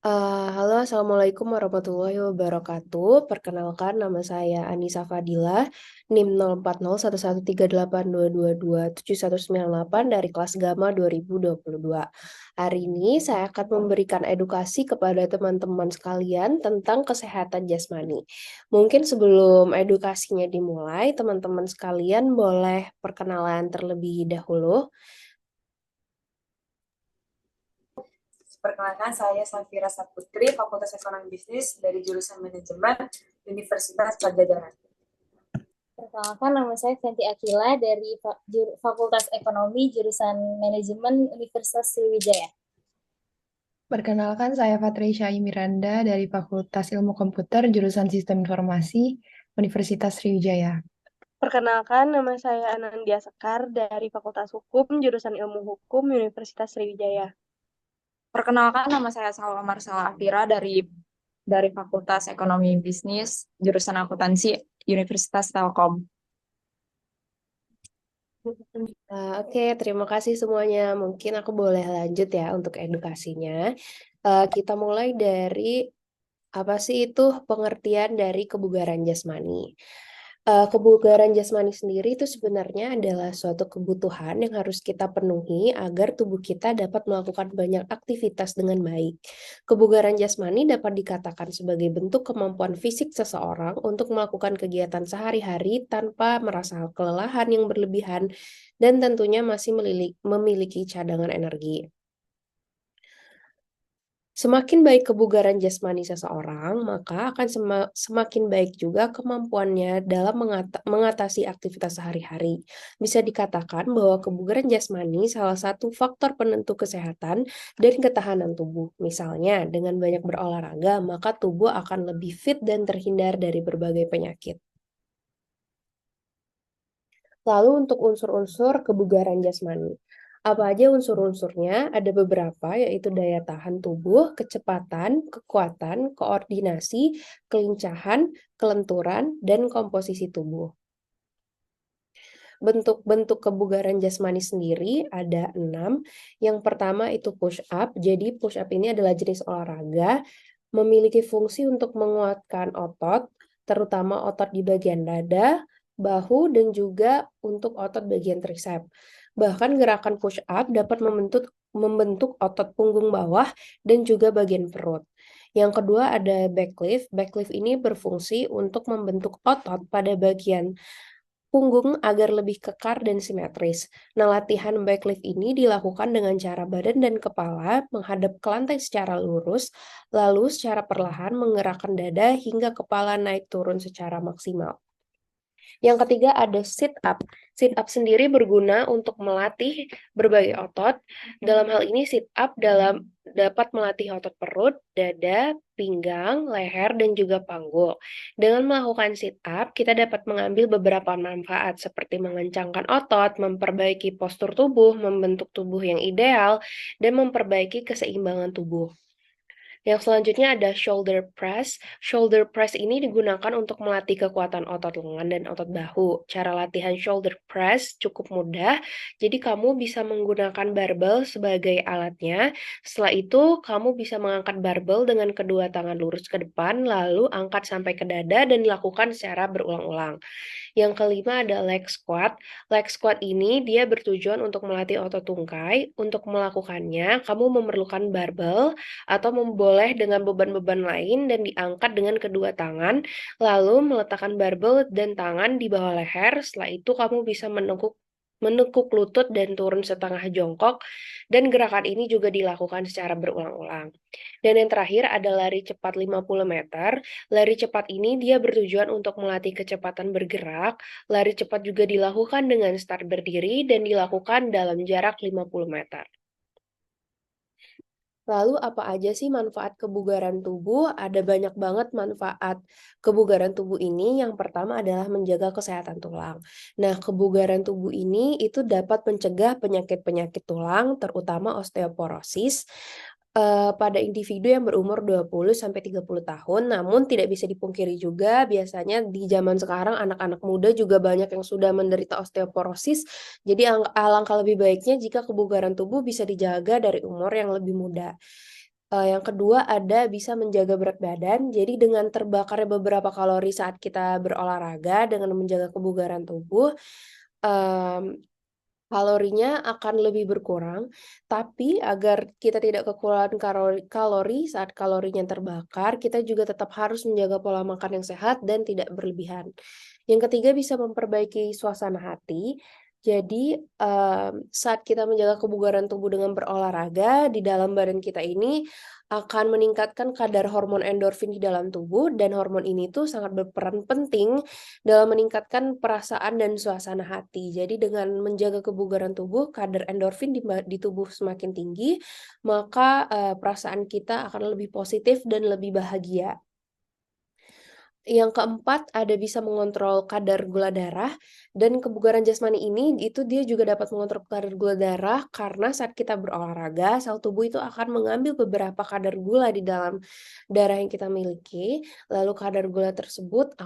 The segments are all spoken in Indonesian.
Halo, Assalamualaikum warahmatullahi wabarakatuh. Perkenalkan, nama saya Anissa Fadilah, NIM 04011382227198 dari kelas Gamma 2022. Hari ini saya akan memberikan edukasi kepada teman-teman sekalian tentang kesehatan jasmani. Mungkin sebelum edukasinya dimulai, teman-teman sekalian boleh perkenalan terlebih dahulu. Perkenalkan, saya Safira Saputri, Fakultas Ekonomi Bisnis dari jurusan Manajemen Universitas Padjadjaran. Perkenalkan, nama saya Fenty Akila dari Fakultas Ekonomi jurusan Manajemen Universitas Sriwijaya. Perkenalkan, saya Fatrisha Miranda dari Fakultas Ilmu Komputer, jurusan Sistem Informasi, Universitas Sriwijaya. Perkenalkan, nama saya Anandia Sekar dari Fakultas Hukum, jurusan Ilmu Hukum, Universitas Sriwijaya. Perkenalkan, nama saya Salwa Marsala Afira dari Fakultas Ekonomi Bisnis, jurusan Akuntansi, Universitas Telkom. Oke, terima kasih semuanya. Mungkin aku boleh lanjut ya untuk edukasinya. Kita mulai dari apa sih itu pengertian dari kebugaran jasmani. Kebugaran jasmani sendiri itu sebenarnya adalah suatu kebutuhan yang harus kita penuhi agar tubuh kita dapat melakukan banyak aktivitas dengan baik. Kebugaran jasmani dapat dikatakan sebagai bentuk kemampuan fisik seseorang untuk melakukan kegiatan sehari-hari tanpa merasa kelelahan yang berlebihan dan tentunya masih memiliki cadangan energi. Semakin baik kebugaran jasmani seseorang, maka akan semakin baik juga kemampuannya dalam mengatasi aktivitas sehari-hari. Bisa dikatakan bahwa kebugaran jasmani salah satu faktor penentu kesehatan dan ketahanan tubuh. Misalnya, dengan banyak berolahraga, maka tubuh akan lebih fit dan terhindar dari berbagai penyakit. Lalu untuk unsur-unsur kebugaran jasmani. Apa aja unsur-unsurnya? Ada beberapa, yaitu daya tahan tubuh, kecepatan, kekuatan, koordinasi, kelincahan, kelenturan, dan komposisi tubuh. Bentuk-bentuk kebugaran jasmani sendiri ada 6. Yang pertama itu push up. Jadi push up ini adalah jenis olahraga, memiliki fungsi untuk menguatkan otot, terutama otot di bagian dada, bahu, dan juga untuk otot bagian tricep. Bahkan gerakan push up dapat membentuk otot punggung bawah dan juga bagian perut. Yang kedua ada backlift. Backlift ini berfungsi untuk membentuk otot pada bagian punggung agar lebih kekar dan simetris. Nah, latihan backlift ini dilakukan dengan cara badan dan kepala menghadap ke lantai secara lurus, lalu secara perlahan menggerakkan dada hingga kepala naik turun secara maksimal. Yang ketiga ada sit up. Sit up sendiri berguna untuk melatih berbagai otot. Dalam hal ini sit up dapat melatih otot perut, dada, pinggang, leher, dan juga panggul. Dengan melakukan sit up, kita dapat mengambil beberapa manfaat seperti mengencangkan otot, memperbaiki postur tubuh, membentuk tubuh yang ideal, dan memperbaiki keseimbangan tubuh. Yang selanjutnya ada shoulder press. Shoulder press ini digunakan untuk melatih kekuatan otot lengan dan otot bahu. Cara latihan shoulder press cukup mudah, jadi kamu bisa menggunakan barbel sebagai alatnya. Setelah itu, kamu bisa mengangkat barbel dengan kedua tangan lurus ke depan, lalu angkat sampai ke dada dan dilakukan secara berulang-ulang. Yang kelima ada leg squat. Leg squat ini dia bertujuan untuk melatih otot tungkai. Untuk melakukannya, kamu memerlukan barbel atau boleh dengan beban-beban lain dan diangkat dengan kedua tangan, lalu meletakkan barbel dan tangan di bawah leher. Setelah itu kamu bisa menekuk lutut dan turun setengah jongkok, dan gerakan ini juga dilakukan secara berulang-ulang. Dan yang terakhir ada lari cepat 50 meter. Lari cepat ini dia bertujuan untuk melatih kecepatan bergerak. Lari cepat juga dilakukan dengan start berdiri dan dilakukan dalam jarak 50 meter. Lalu apa aja sih manfaat kebugaran tubuh? Ada banyak banget manfaat kebugaran tubuh ini. Yang pertama adalah menjaga kesehatan tulang. Nah, kebugaran tubuh ini itu dapat mencegah penyakit-penyakit tulang, terutama osteoporosis, pada individu yang berumur 20-30 tahun. Namun tidak bisa dipungkiri juga biasanya di zaman sekarang anak-anak muda juga banyak yang sudah menderita osteoporosis. Jadi alangkah lebih baiknya jika kebugaran tubuh bisa dijaga dari umur yang lebih muda. Yang kedua ada bisa menjaga berat badan. Jadi dengan terbakarnya beberapa kalori saat kita berolahraga dengan menjaga kebugaran tubuh, kalorinya akan lebih berkurang. Tapi agar kita tidak kekurangan kalori saat kalorinya terbakar, kita juga tetap harus menjaga pola makan yang sehat dan tidak berlebihan. Yang ketiga bisa memperbaiki suasana hati. Jadi, saat kita menjaga kebugaran tubuh dengan berolahraga, di dalam badan kita ini akan meningkatkan kadar hormon endorfin di dalam tubuh, dan hormon ini tuh sangat berperan penting dalam meningkatkan perasaan dan suasana hati. Jadi dengan menjaga kebugaran tubuh, kadar endorfin di tubuh semakin tinggi, maka, perasaan kita akan lebih positif dan lebih bahagia. Yang keempat, ada bisa mengontrol kadar gula darah, dan kebugaran jasmani ini itu dia juga dapat mengontrol kadar gula darah karena saat kita berolahraga, sel tubuh itu akan mengambil beberapa kadar gula di dalam darah yang kita miliki, lalu kadar gula tersebut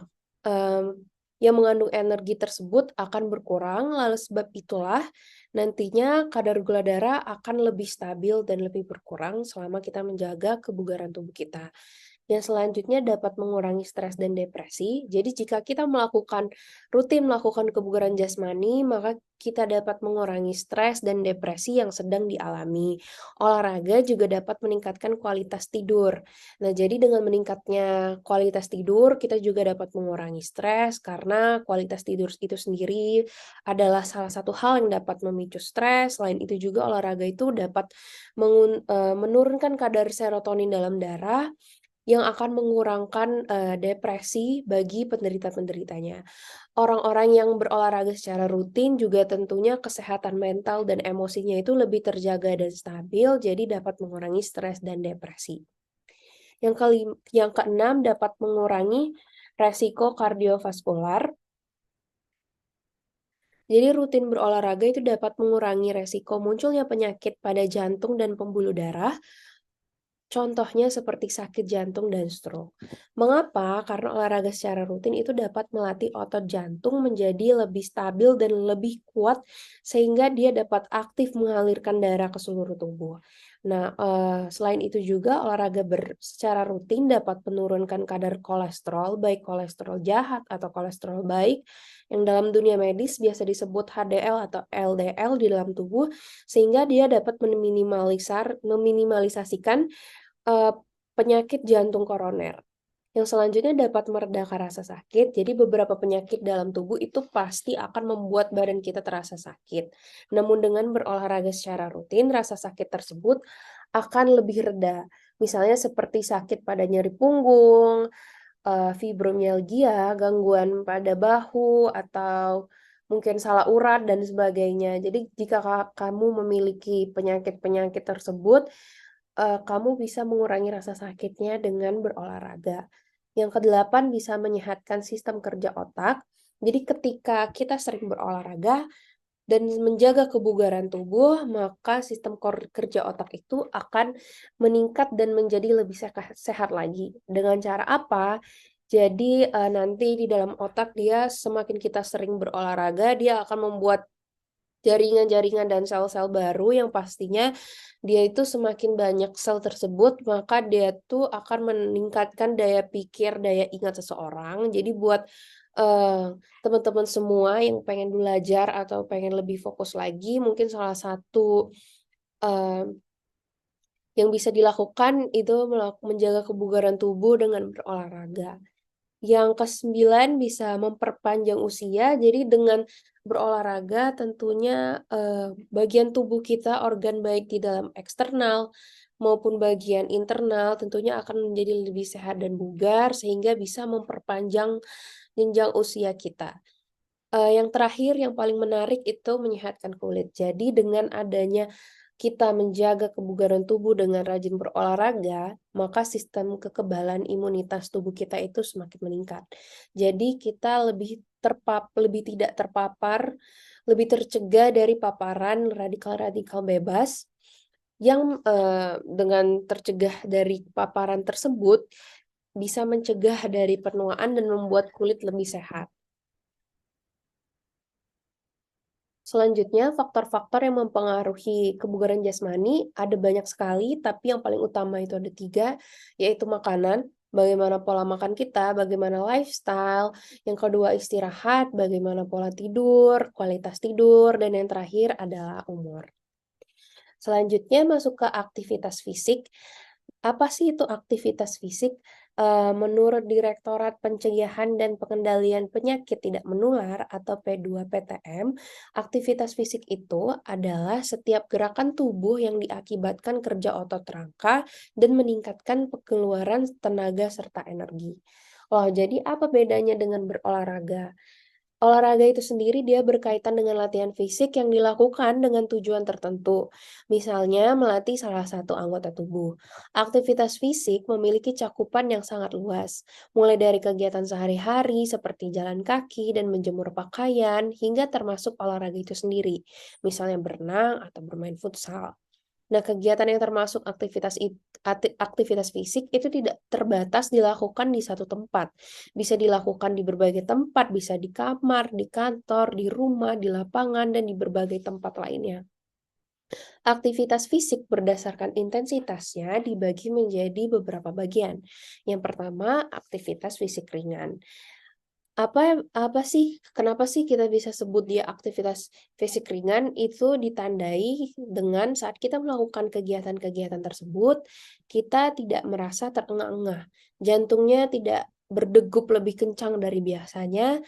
yang mengandung energi tersebut akan berkurang, lalu sebab itulah nantinya kadar gula darah akan lebih stabil dan lebih berkurang selama kita menjaga kebugaran tubuh kita. Yang selanjutnya dapat mengurangi stres dan depresi. Jadi jika kita rutin melakukan kebugaran jasmani, maka kita dapat mengurangi stres dan depresi yang sedang dialami. Olahraga juga dapat meningkatkan kualitas tidur. Nah, jadi dengan meningkatnya kualitas tidur, kita juga dapat mengurangi stres karena kualitas tidur itu sendiri adalah salah satu hal yang dapat memicu stres. Selain itu juga olahraga itu dapat menurunkan kadar serotonin dalam darah yang akan mengurangkan, depresi bagi penderita-penderitanya. Orang-orang yang berolahraga secara rutin juga tentunya kesehatan mental dan emosinya itu lebih terjaga dan stabil, jadi dapat mengurangi stres dan depresi. Yang keenam dapat mengurangi resiko kardiovaskular. Jadi rutin berolahraga itu dapat mengurangi resiko munculnya penyakit pada jantung dan pembuluh darah. Contohnya seperti sakit jantung dan stroke. Mengapa? Karena olahraga secara rutin itu dapat melatih otot jantung menjadi lebih stabil dan lebih kuat sehingga dia dapat aktif mengalirkan darah ke seluruh tubuh. Nah, selain itu juga olahraga secara rutin dapat menurunkan kadar kolesterol, baik kolesterol jahat atau kolesterol baik, yang dalam dunia medis biasa disebut HDL atau LDL di dalam tubuh, sehingga dia dapat meminimalisasikan penyakit jantung koroner. Yang selanjutnya dapat meredakan rasa sakit. Jadi beberapa penyakit dalam tubuh itu pasti akan membuat badan kita terasa sakit. Namun dengan berolahraga secara rutin, rasa sakit tersebut akan lebih reda. Misalnya seperti sakit pada nyeri punggung, fibromialgia, gangguan pada bahu, atau mungkin salah urat dan sebagainya. Jadi jika kamu memiliki penyakit-penyakit tersebut, kamu bisa mengurangi rasa sakitnya dengan berolahraga. Yang kedelapan bisa menyehatkan sistem kerja otak. Jadi ketika kita sering berolahraga dan menjaga kebugaran tubuh, maka sistem kerja otak itu akan meningkat dan menjadi lebih sehat lagi. Dengan cara apa? Jadi nanti di dalam otak dia semakin kita sering berolahraga, dia akan membuat jaringan-jaringan dan sel-sel baru yang pastinya dia itu semakin banyak sel tersebut, maka dia tuh akan meningkatkan daya pikir, daya ingat seseorang. Jadi buat teman-teman semua yang pengen belajar atau pengen lebih fokus lagi, mungkin salah satu yang bisa dilakukan itu menjaga kebugaran tubuh dengan berolahraga. Yang ke-9 bisa memperpanjang usia. Jadi dengan berolahraga tentunya bagian tubuh kita, organ baik di dalam eksternal maupun bagian internal tentunya akan menjadi lebih sehat dan bugar sehingga bisa memperpanjang jenjang usia kita. Yang terakhir yang paling menarik itu menyehatkan kulit. Jadi dengan adanya kita menjaga kebugaran tubuh dengan rajin berolahraga, maka sistem kekebalan imunitas tubuh kita itu semakin meningkat. Jadi kita lebih tidak terpapar, lebih tercegah dari paparan radikal-radikal bebas yang dengan tercegah dari paparan tersebut bisa mencegah dari penuaan dan membuat kulit lebih sehat. Selanjutnya, faktor-faktor yang mempengaruhi kebugaran jasmani ada banyak sekali, tapi yang paling utama itu ada 3, yaitu makanan, bagaimana pola makan kita, bagaimana lifestyle, yang kedua istirahat, bagaimana pola tidur, kualitas tidur, dan yang terakhir adalah umur. Selanjutnya masuk ke aktivitas fisik. Apa sih itu aktivitas fisik? Menurut Direktorat Pencegahan dan Pengendalian Penyakit Tidak Menular atau P2PTM, aktivitas fisik itu adalah setiap gerakan tubuh yang diakibatkan kerja otot rangka dan meningkatkan pengeluaran tenaga serta energi. Loh, jadi apa bedanya dengan berolahraga? Olahraga itu sendiri dia berkaitan dengan latihan fisik yang dilakukan dengan tujuan tertentu, misalnya melatih salah satu anggota tubuh. Aktivitas fisik memiliki cakupan yang sangat luas, mulai dari kegiatan sehari-hari seperti jalan kaki dan menjemur pakaian, hingga termasuk olahraga itu sendiri, misalnya berenang atau bermain futsal. Nah, kegiatan yang termasuk aktivitas fisik itu tidak terbatas dilakukan di satu tempat. Bisa dilakukan di berbagai tempat, bisa di kamar, di kantor, di rumah, di lapangan, dan di berbagai tempat lainnya. Aktivitas fisik berdasarkan intensitasnya dibagi menjadi beberapa bagian. Yang pertama, aktivitas fisik ringan. Kenapa sih kita bisa sebut dia aktivitas fisik ringan? Itu ditandai dengan saat kita melakukan kegiatan-kegiatan tersebut, kita tidak merasa terengah-engah. Jantungnya tidak berdegup lebih kencang dari biasanya,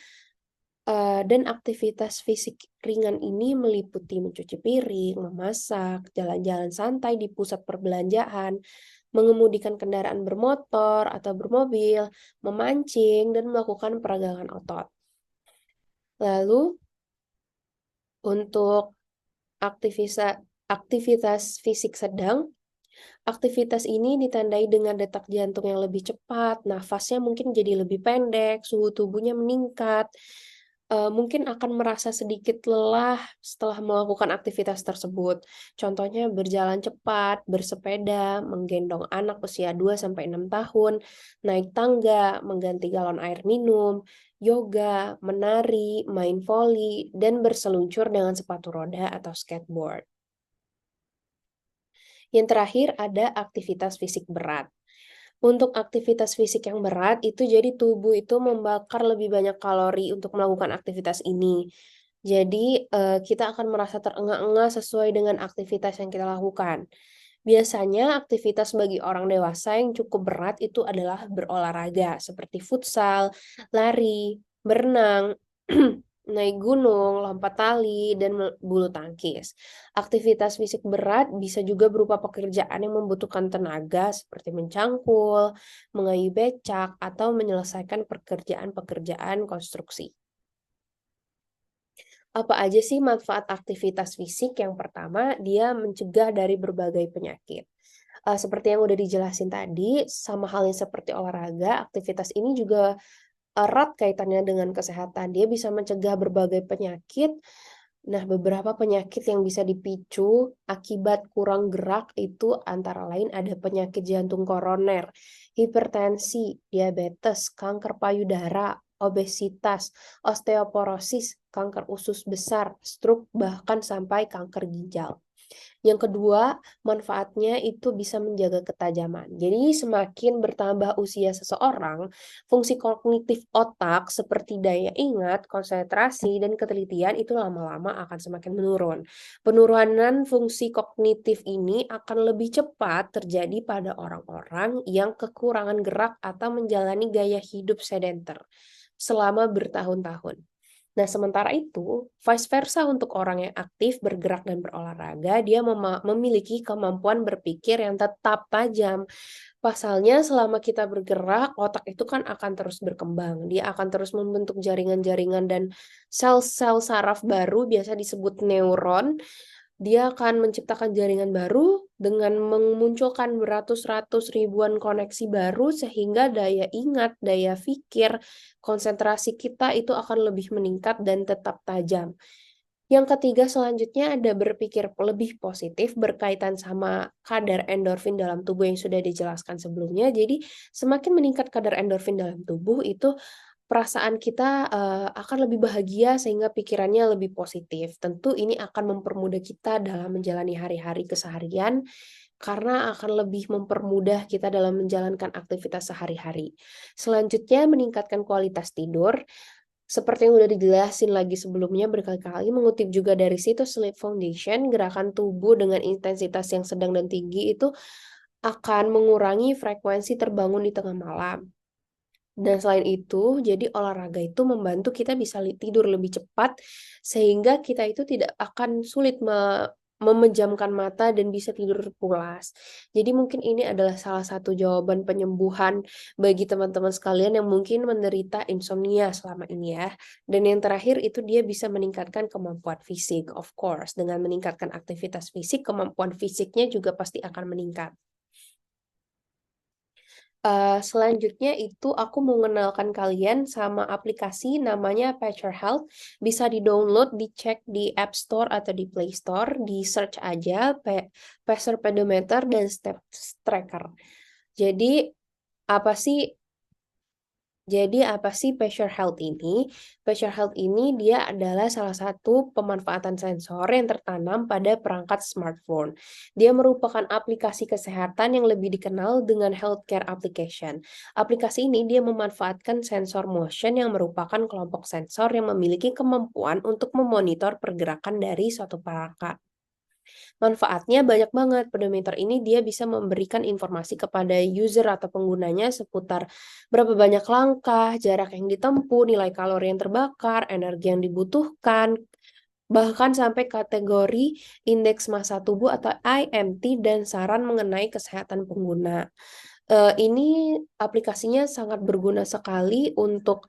dan aktivitas fisik ringan ini meliputi mencuci piring, memasak, jalan-jalan santai di pusat perbelanjaan, mengemudikan kendaraan bermotor atau bermobil, memancing, dan melakukan peragangan otot. Lalu, untuk aktivitas fisik sedang, aktivitas ini ditandai dengan detak jantung yang lebih cepat, nafasnya mungkin jadi lebih pendek, suhu tubuhnya meningkat, mungkin akan merasa sedikit lelah setelah melakukan aktivitas tersebut. Contohnya berjalan cepat, bersepeda, menggendong anak usia 2-6 tahun, naik tangga, mengganti galon air minum, yoga, menari, main voli, dan berseluncur dengan sepatu roda atau skateboard. Yang terakhir ada aktivitas fisik berat. Untuk aktivitas fisik yang berat, itu jadi tubuh itu membakar lebih banyak kalori untuk melakukan aktivitas ini. Jadi, kita akan merasa terengah-engah sesuai dengan aktivitas yang kita lakukan. Biasanya aktivitas bagi orang dewasa yang cukup berat itu adalah berolahraga, seperti futsal, lari, berenang, naik gunung, lompat tali, dan bulu tangkis. Aktivitas fisik berat bisa juga berupa pekerjaan yang membutuhkan tenaga seperti mencangkul, mengayuh becak, atau menyelesaikan pekerjaan-pekerjaan konstruksi. Apa aja sih manfaat aktivitas fisik? Yang pertama, dia mencegah dari berbagai penyakit. Seperti yang udah dijelasin tadi, sama halnya seperti olahraga, aktivitas ini juga erat kaitannya dengan kesehatan. Dia bisa mencegah berbagai penyakit. Nah, beberapa penyakit yang bisa dipicu akibat kurang gerak itu antara lain ada penyakit jantung koroner, hipertensi, diabetes, kanker payudara, obesitas, osteoporosis, kanker usus besar, stroke, bahkan sampai kanker ginjal. Yang kedua, manfaatnya itu bisa menjaga ketajaman. Jadi semakin bertambah usia seseorang, fungsi kognitif otak seperti daya ingat, konsentrasi, dan ketelitian itu lama-lama akan semakin menurun. Penurunan fungsi kognitif ini akan lebih cepat terjadi pada orang-orang yang kekurangan gerak atau menjalani gaya hidup sedenter selama bertahun-tahun. Nah, sementara itu, vice versa untuk orang yang aktif, bergerak, dan berolahraga, dia memiliki kemampuan berpikir yang tetap tajam. Pasalnya, selama kita bergerak, otak itu kan akan terus berkembang. Dia akan terus membentuk jaringan-jaringan dan sel-sel saraf baru, biasa disebut neuron. Dia akan menciptakan jaringan baru dengan memunculkan beratus-ratus ribuan koneksi baru sehingga daya ingat, daya pikir, konsentrasi kita itu akan lebih meningkat dan tetap tajam. Yang ketiga selanjutnya ada berpikir lebih positif berkaitan sama kadar endorfin dalam tubuh yang sudah dijelaskan sebelumnya. Jadi semakin meningkat kadar endorfin dalam tubuh itu perasaan kita akan lebih bahagia sehingga pikirannya lebih positif. Tentu ini akan mempermudah kita dalam menjalani hari-hari keseharian karena akan lebih mempermudah kita dalam menjalankan aktivitas sehari-hari. Selanjutnya, meningkatkan kualitas tidur. Seperti yang udah dijelasin lagi sebelumnya berkali-kali, mengutip juga dari situs Sleep Foundation, gerakan tubuh dengan intensitas yang sedang dan tinggi itu akan mengurangi frekuensi terbangun di tengah malam. Dan selain itu, jadi olahraga itu membantu kita bisa tidur lebih cepat, sehingga kita itu tidak akan sulit memejamkan mata dan bisa tidur pulas. Jadi mungkin ini adalah salah satu jawaban penyembuhan bagi teman-teman sekalian yang mungkin menderita insomnia selama ini ya. Dan yang terakhir itu dia bisa meningkatkan kemampuan fisik, of course. Dengan meningkatkan aktivitas fisik, kemampuan fisiknya juga pasti akan meningkat. Selanjutnya itu aku mau mengenalkan kalian sama aplikasi namanya Pacer Health. Bisa di-download, dicek di App Store atau di Play Store, di search aja Pacer Pedometer dan Steps Tracker. Jadi apa sih Pacer Health ini? Pacer Health ini dia adalah salah satu pemanfaatan sensor yang tertanam pada perangkat smartphone. Dia merupakan aplikasi kesehatan yang lebih dikenal dengan healthcare application. Aplikasi ini dia memanfaatkan sensor motion yang merupakan kelompok sensor yang memiliki kemampuan untuk memonitor pergerakan dari suatu perangkat. Manfaatnya banyak banget. Pedometer ini dia bisa memberikan informasi kepada user atau penggunanya seputar berapa banyak langkah, jarak yang ditempuh, nilai kalori yang terbakar, energi yang dibutuhkan, bahkan sampai kategori indeks massa tubuh atau IMT dan saran mengenai kesehatan pengguna. Ini aplikasinya sangat berguna sekali untuk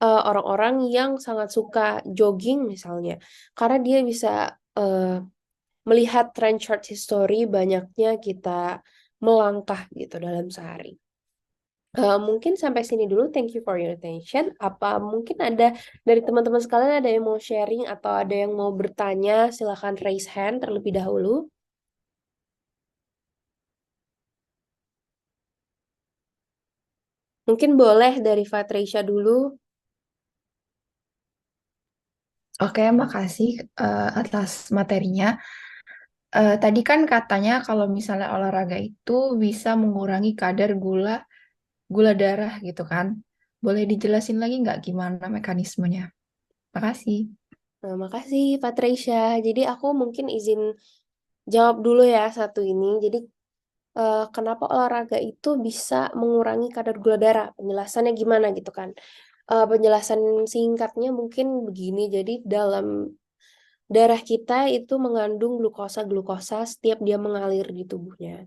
orang-orang yang sangat suka jogging misalnya, karena dia bisa melihat trend chart history banyaknya kita melangkah gitu dalam sehari. Mungkin sampai sini dulu. Thank you for your attention. Apa mungkin ada dari teman-teman sekalian ada yang mau sharing atau ada yang mau bertanya? Silahkan raise hand terlebih dahulu. Mungkin boleh dari Fatreisha dulu. Oke, makasih atas materinya. Tadi kan katanya kalau misalnya olahraga itu bisa mengurangi kadar gula darah gitu kan. Boleh dijelasin lagi nggak gimana mekanismenya? Makasih. Nah, makasih Fatreisha. Jadi aku mungkin izin jawab dulu ya satu ini. Jadi kenapa olahraga itu bisa mengurangi kadar gula darah? Penjelasannya gimana gitu kan? Penjelasan singkatnya mungkin begini. Jadi dalam darah kita itu mengandung glukosa setiap dia mengalir di tubuhnya.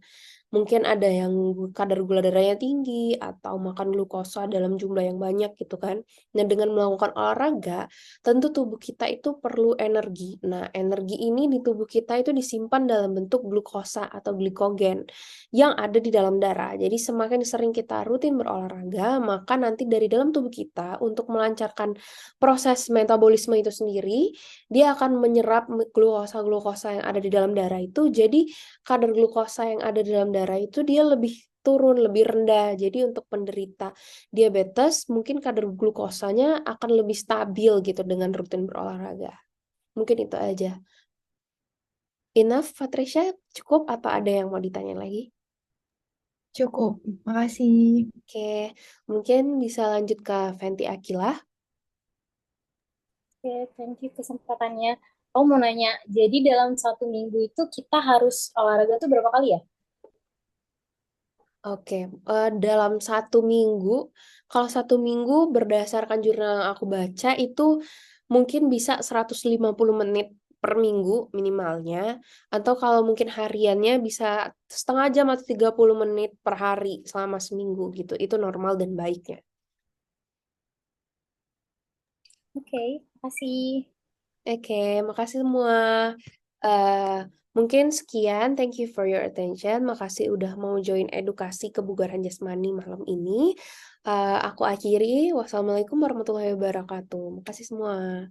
Mungkin ada yang kadar gula darahnya tinggi atau makan glukosa dalam jumlah yang banyak gitu kan. Nah, dengan melakukan olahraga, tentu tubuh kita itu perlu energi. Nah, energi ini di tubuh kita itu disimpan dalam bentuk glukosa atau glikogen yang ada di dalam darah. Jadi semakin sering kita rutin berolahraga, maka nanti dari dalam tubuh kita untuk melancarkan proses metabolisme itu sendiri, dia akan menyerap glukosa yang ada di dalam darah itu. Jadi kadar glukosa yang ada di dalam darah itu dia lebih turun, lebih rendah. Jadi untuk penderita diabetes mungkin kadar glukosanya akan lebih stabil gitu dengan rutin berolahraga. Mungkin itu aja. Enough, Fatreisha? Cukup atau ada yang mau ditanya lagi? Cukup, makasih. Oke, mungkin bisa lanjut ke Fenty Akila. Oke, thank you kesempatannya. Aku mau nanya, jadi dalam 1 minggu itu kita harus olahraga tuh berapa kali ya? Oke, dalam 1 minggu, kalau 1 minggu berdasarkan jurnal yang aku baca itu mungkin bisa 150 menit per minggu minimalnya, atau kalau mungkin hariannya bisa setengah jam atau 30 menit per hari selama seminggu gitu. Itu normal dan baiknya. Oke, makasih. Oke, makasih semua. Mungkin sekian, thank you for your attention. Makasih udah mau join edukasi kebugaran jasmani malam ini. Aku akhiri. Wassalamualaikum warahmatullahi wabarakatuh. Makasih semua.